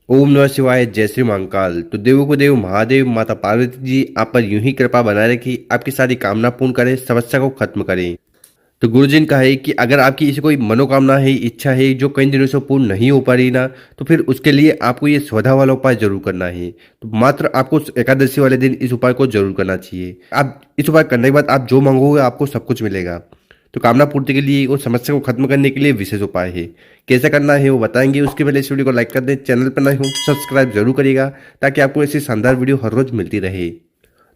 ओम नमः शिवाय, जय श्री महाकाल। तो देवों को देव महादेव माता पार्वती जी आप पर यूं ही कृपा बनाए रखी, आपकी सारी कामना पूर्ण करें, समस्या को खत्म करें। तो गुरुजी ने कहा है कि अगर आपकी इसे कोई मनोकामना है, इच्छा है जो कई दिनों से पूर्ण नहीं हो पा रही ना, तो फिर उसके लिए आपको ये स्वधा वाला उपाय जरूर करना है। तो मात्र आपको एकादशी वाले दिन इस उपाय को जरूर करना चाहिए। आप इस उपाय करने के बाद आप जो मांगोगे आपको सब कुछ मिलेगा। तो कामना पूर्ति के लिए और समस्या को खत्म करने के लिए विशेष उपाय है। कैसे करना है वो बताएंगे। उसके पहले इस वीडियो को लाइक कर दें, चैनल पर नए हो सब्सक्राइब जरूर करिएगा ताकि आपको ऐसी शानदार वीडियो हर रोज मिलती रहे।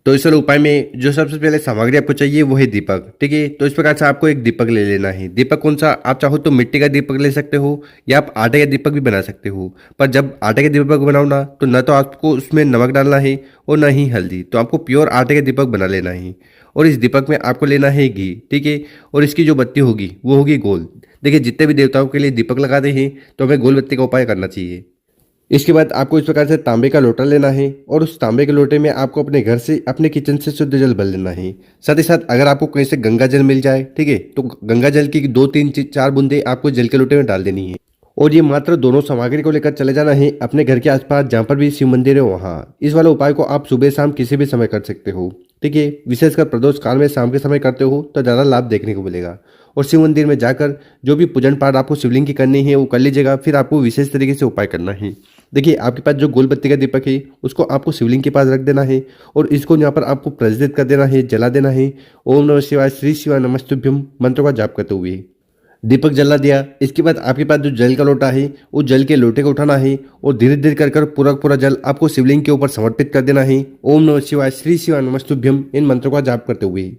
तो इस वाले उपाय में जो सबसे पहले सामग्री आपको चाहिए वो है दीपक। ठीक है, तो इस प्रकार से आपको एक दीपक ले लेना है। दीपक कौन सा, आप चाहो तो मिट्टी का दीपक ले सकते हो या आप आटे का दीपक भी बना सकते हो। पर जब आटे का दीपक बनाओ ना, तो न तो आपको उसमें नमक डालना है और न ही हल्दी। तो आपको प्योर आटे का दीपक बना लेना है। और इस दीपक में आपको लेना है घी। ठीक है, और इसकी जो बत्ती होगी वो होगी गोल। देखिए, जितने भी देवताओं के लिए दीपक लगाते हैं तो हमें गोल बत्ती का उपाय करना चाहिए। इसके बाद आपको इस प्रकार से तांबे का लोटा लेना है और उस तांबे के लोटे में आपको अपने घर से, अपने किचन से शुद्ध जल भर लेना है। साथ ही साथ अगर आपको कहीं से गंगा जल मिल जाए, ठीक है, तो गंगा जल की 2 3 4 बूंदे आपको जल के लोटे में डाल देनी है। और ये मात्र दोनों सामग्री को लेकर चले जाना है अपने घर के आसपास जहाँ पर भी शिव मंदिर है वहाँ। इस वाले उपाय को आप सुबह शाम किसी भी समय कर सकते हो। ठीक है, विशेषकर प्रदोष काल में शाम के समय करते हो तो ज़्यादा लाभ देखने को मिलेगा। और शिव मंदिर में जाकर जो भी पूजन पाठ आपको शिवलिंग की करनी है वो कर लीजिएगा। फिर आपको विशेष तरीके से उपाय करना है। देखिए, आपके पास जो गोल बत्ती का दीपक है उसको आपको शिवलिंग के पास रख देना है और इसको यहाँ पर आपको प्रज्वलित कर देना है, जला देना है। ओम नमः शिवाय, श्री शिवाय नमस्तुभ्यम मंत्र का जाप करते हुए दीपक जला दिया। इसके बाद आपके पास जो जल का लोटा है उस जल के लोटे को उठाना है और धीरे धीरे कर कर पूरा पूरा जल आपको शिवलिंग के ऊपर समर्पित कर देना है। ओम नमः शिवाय, श्री शिवाय नमस्तुभ्यम इन मंत्रों का जाप करते हुए।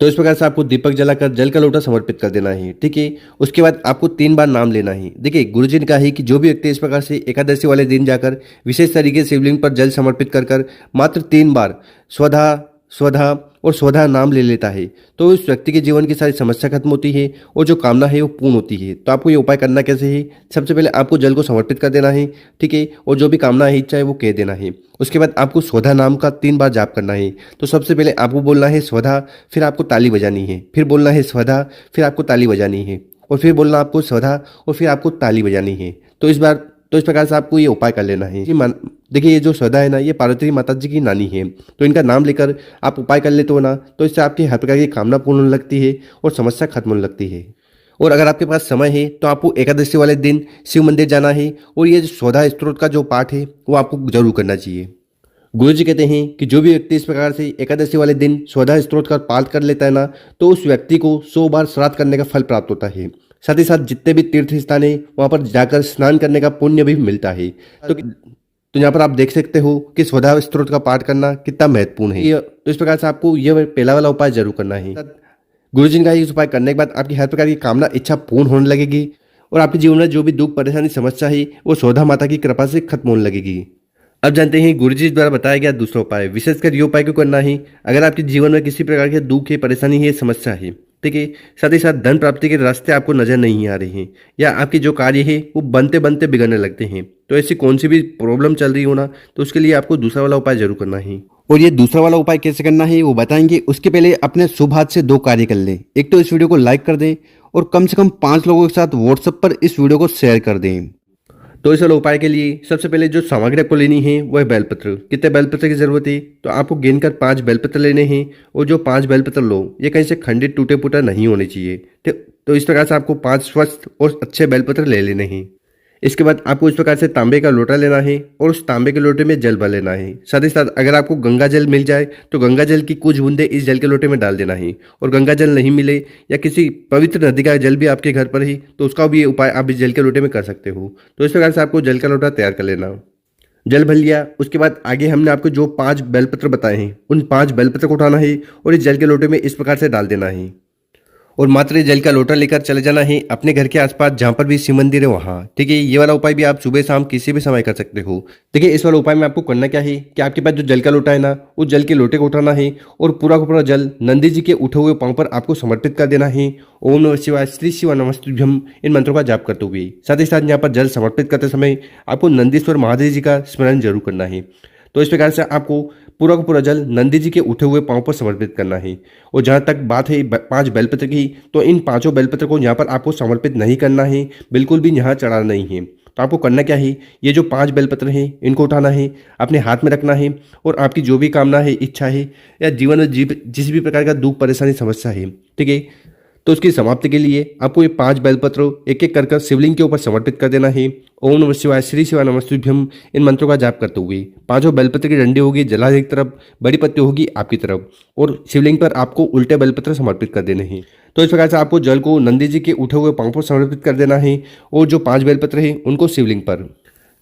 तो इस प्रकार से आपको दीपक जलाकर जल का लोटा समर्पित कर देना है। ठीक है, उसके बाद आपको 3 बार नाम लेना है। देखिए, गुरुजी ने कहा है कि जो भी व्यक्ति इस प्रकार से एकादशी वाले दिन जाकर विशेष तरीके से शिवलिंग पर जल समर्पित कर कर मात्र 3 बार स्वधा स्वधा और स्वधा नाम ले लेता है तो उस व्यक्ति के जीवन की सारी समस्या खत्म होती है और जो कामना है वो पूर्ण होती है। तो आपको ये उपाय करना कैसे है, सबसे पहले आपको जल को समर्पित कर देना है। ठीक है, और जो भी कामना है, इच्छा है वो कह देना है। उसके बाद आपको स्वधा नाम का 3 बार जाप करना है। तो सबसे पहले आपको बोलना है स्वधा, फिर आपको ताली बजानी है, फिर बोलना है स्वधा, फिर आपको ताली बजानी है, और फिर बोलना आपको स्वधा और फिर आपको ताली बजानी है। तो इस प्रकार से आपको ये उपाय कर लेना है। देखिए, ये जो स्वधा है ना, ये पार्वती माता जी की नानी है। तो इनका नाम लेकर आप उपाय कर लेते हो ना, तो इससे आपकी हर प्रकार की कामना पूर्ण होने लगती है और समस्या खत्म होने लगती है। और अगर आपके पास समय है तो आपको एकादशी वाले दिन शिव मंदिर जाना है और ये जो स्वधा स्त्रोत का जो पाठ है वो आपको जरूर करना चाहिए। गुरु जी कहते हैं कि जो भी व्यक्ति इस प्रकार से एकादशी वाले दिन स्वधा स्त्रोत का पाठ कर लेता है ना, तो उस व्यक्ति को 100 बार श्राद्ध करने का फल प्राप्त होता है। साथ ही साथ जितने भी तीर्थ स्थान है वहां पर जाकर स्नान करने का पुण्य भी मिलता है। तो यहाँ पर आप देख सकते हो कि स्वधा स्त्रोत का पाठ करना कितना महत्वपूर्ण है। तो इस प्रकार से आपको यह पहला वाला उपाय जरूर करना है। गुरु जी का इस उपाय करने के बाद आपकी हर प्रकार की कामना इच्छा पूर्ण होने लगेगी और आपके जीवन में जो भी दुख परेशानी समस्या है वो स्वधा माता की कृपा से खत्म होने लगेगी। अब जानते हैं गुरुजी द्वारा बताया गया दूसरा उपाय। विशेषकर ये उपाय क्यों करना है, अगर आपके जीवन में किसी प्रकार के दुख है, परेशानी है, समस्या है, ठीक है, साथ ही साथ धन प्राप्ति के रास्ते आपको नजर नहीं आ रहे हैं या आपकी जो कार्य है वो बनते बनते बिगड़ने लगते हैं, तो ऐसी कौन सी भी प्रॉब्लम चल रही हो ना, तो उसके लिए आपको दूसरा वाला उपाय जरूर करना है। और ये दूसरा वाला उपाय कैसे करना है वो बताएंगे। उसके पहले अपने शुभ हाथ से 2 कार्य कर लें। एक तो इस वीडियो को लाइक कर दें और कम से कम 5 लोगों के साथ व्हाट्सएप पर इस वीडियो को शेयर कर दें। तो इस वाले उपाय के लिए सबसे पहले जो सामग्री आपको लेनी है वह है बेलपत्र। कितने बेलपत्र की जरूरत है, तो आपको गिनकर 5 बेलपत्र लेने हैं और जो 5 बेलपत्र लो ये कहीं से खंडित टूटे फूटा नहीं होने चाहिए। तो इस प्रकार से आपको 5 स्वस्थ और अच्छे बेलपत्र ले लेने हैं। इसके बाद आपको इस प्रकार से तांबे का लोटा लेना है और उस तांबे के लोटे में जल भर लेना है। साथ ही साथ अगर आपको गंगा जल मिल जाए तो गंगा जल की कुछ बूंदे इस जल के लोटे में डाल देना है। और गंगा जल नहीं मिले या किसी पवित्र नदी का जल भी आपके घर पर ही, तो उसका भी उपाय आप इस जल के लोटे में कर सकते हो। तो इस प्रकार से आपको जल का लोटा तैयार कर लेना। जल भर लिया, उसके बाद आगे हमने आपको जो 5 बेलपत्र बताए हैं उन 5 बेलपत्र को उठाना है और इस जल के लोटे में इस प्रकार से डाल देना है और मात्र जल का लोटा लेकर चले जाना है अपने घर के आसपास जहां पर भी शिव मंदिर है वहां। ठीक है, ये वाला उपाय भी आप सुबह शाम किसी भी समय कर सकते हो। देखिए, इस वाला उपाय में आपको करना क्या है कि आपके पास जो जल का लोटा है ना, उस जल के लोटे को उठाना है और पूरा का पूरा जल नंदी जी के उठे हुए पांव पर आपको समर्पित कर देना है। ओम नमः शिवाय, श्री शिवाय नमस्तुभ्यम इन मंत्रों का जाप करते हुए। साथ ही साथ यहाँ पर जल समर्पित करते समय आपको नंदीश्वर महादेव जी का स्मरण जरूर करना है। तो इस प्रकार से आपको पूरा का पूरा जल नंदी जी के उठे हुए पांव पर समर्पित करना है। और जहाँ तक बात है 5 बेलपत्र की, तो इन 5 बेलपत्र को यहाँ पर आपको समर्पित नहीं करना है, बिल्कुल भी यहाँ चढ़ाना नहीं है। तो आपको करना क्या है, ये जो 5 बेलपत्र हैं इनको उठाना है, अपने हाथ में रखना है और आपकी जो भी कामना है, इच्छा है या जीवन में जिस भी प्रकार का दुख परेशानी समस्या है, ठीक है, तो उसकी समाप्ति के लिए आपको ये 5 बेलपत्र एक एक कर शिवलिंग के ऊपर समर्पित कर देना है। ओम नमः शिवाय, श्री शिवाय नमस्तुभ्यम, इन मंत्रों का जाप करते हुए 5 बेलपत्र की डंडी होगी जलाधार एक तरफ, बड़ी पत्ती होगी आपकी तरफ और शिवलिंग पर आपको उल्टे बेलपत्र समर्पित कर देने हैं। तो इस प्रकार से आपको जल को नंदी जी के उठे हुए पांव पर समर्पित कर देना है और जो 5 बेलपत्र हैं उनको शिवलिंग पर।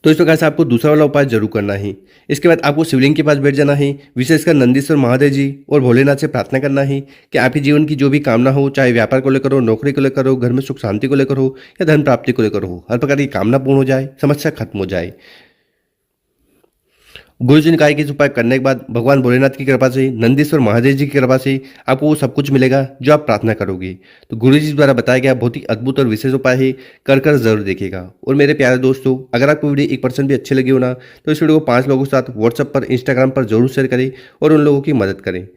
तो इस प्रकार से आपको दूसरा वाला उपाय जरूर करना है। इसके बाद आपको शिवलिंग के पास बैठ जाना है, विशेषकर नंदीश्वर महादेव जी और भोलेनाथ से प्रार्थना करना है कि आपके जीवन की जो भी कामना हो, चाहे व्यापार को लेकर हो, नौकरी को लेकर हो, घर में सुख शांति को लेकर हो या धन प्राप्ति को लेकर हो, हर प्रकार की कामना पूर्ण हो जाए, समस्या खत्म हो जाए। गुरुजी ने कहा कि इस उपाय करने के बाद भगवान भोलेनाथ की कृपा से, नंदीश्वर महादेव जी की कृपा से आपको वो सब कुछ मिलेगा जो आप प्रार्थना करोगे। तो गुरुजी द्वारा बताया गया बहुत ही अद्भुत और विशेष उपाय है, कर जरूर देखिएगा। और मेरे प्यारे दोस्तों, अगर आपको वीडियो 1% भी अच्छी लगी हो ना, तो इस वीडियो को 5 लोगों के साथ व्हाट्सएप पर, इंस्टाग्राम पर जरूर शेयर करें और उन लोगों की मदद करें।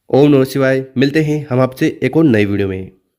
ओम नमः शिवाय। मिलते हैं हम आपसे एक और नई वीडियो में।